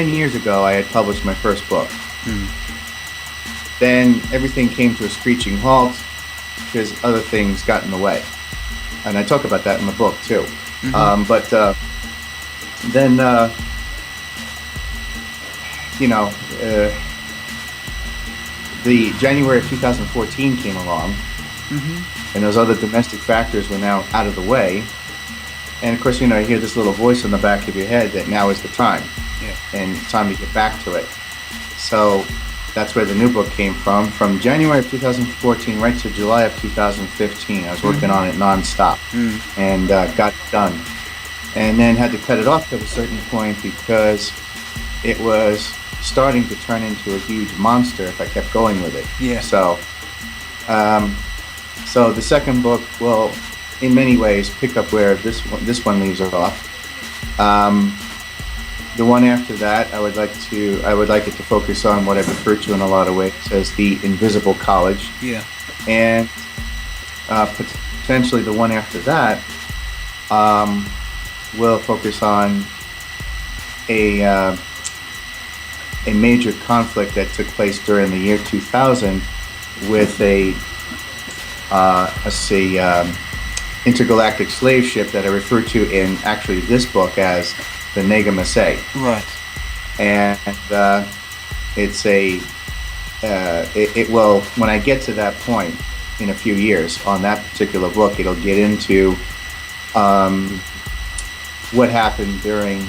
10 years ago, I had published my first book. Mm. Then everything came to a screeching halt because other things got in the way. And I talk about that in the book, too. Mm-hmm. Then, the January of 2014 came along, Mm-hmm. and those other domestic factors were now out of the way. And of course, you hear this little voice in the back of your head that now is the time, Yeah. and it's time to get back to it. So that's where the new book came from. From January of 2014 right to July of 2015, I was working on it nonstop, and got it done. And then had to cut it off at a certain point because it was starting to turn into a huge monster if I kept going with it. Yeah. So the second book will, in many ways, pick up where this one leaves off. The one after that, I would like it to focus on what I refer to in a lot of ways as the invisible college. Yeah. And potentially the one after that will focus on a major conflict that took place during the year 2000 with a intergalactic slave ship that I refer to in actually this book as the Nega-Masay. Right. And it will, when I get to that point in a few years on that particular book, it'll get into what happened during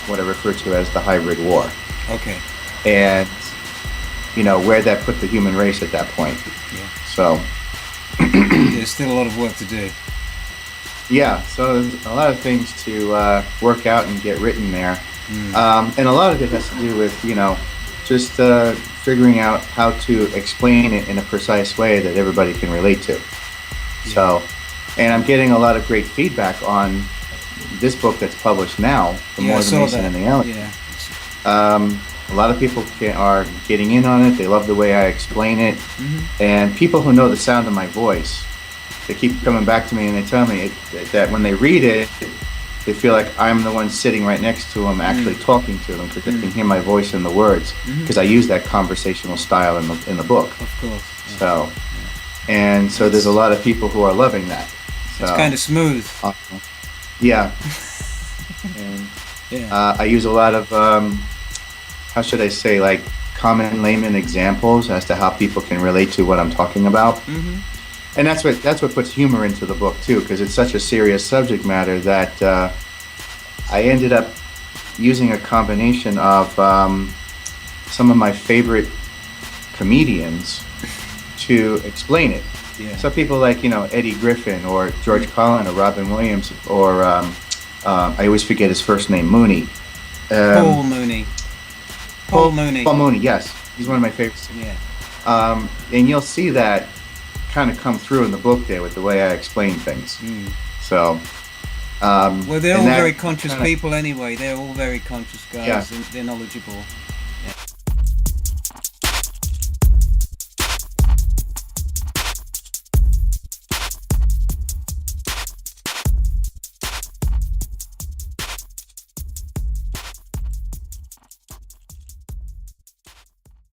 what I refer to as the hybrid war. Okay. And where that put the human race at that point. Yeah. So there's still a lot of work to do. Yeah, so there's a lot of things to work out and get written there. And a lot of it has to do with, just figuring out how to explain it in a precise way that everybody can relate to. Yeah. So, and I'm getting a lot of great feedback on this book that's published now, The More the Mason and the Alien. Yeah. A lot of people are getting in on it. They love the way I explain it. And people who know the sound of my voice, they keep coming back to me and they tell me that when they read it, they feel like I'm the one sitting right next to them actually talking to them because they can hear my voice in the words because I use that conversational style in the book. Of course. Yeah. So there's a lot of people who are loving that. So, it's kind of smooth. Yeah. And Yeah. I use a lot of, how should I say, like common layman examples as to how people can relate to what I'm talking about. And that's what puts humor into the book too, because it's such a serious subject matter that I ended up using a combination of some of my favorite comedians to explain it. Yeah. So people like Eddie Griffin or George Carlin or Robin Williams or I always forget his first name, Mooney. Paul Mooney. Paul Mooney. Paul Mooney, yes, he's one of my favorites. Yeah. And you'll see that kind of come through in the book there with the way I explain things. So well, they're all very conscious people anyway. They're all very conscious guys, Yeah. and they're knowledgeable.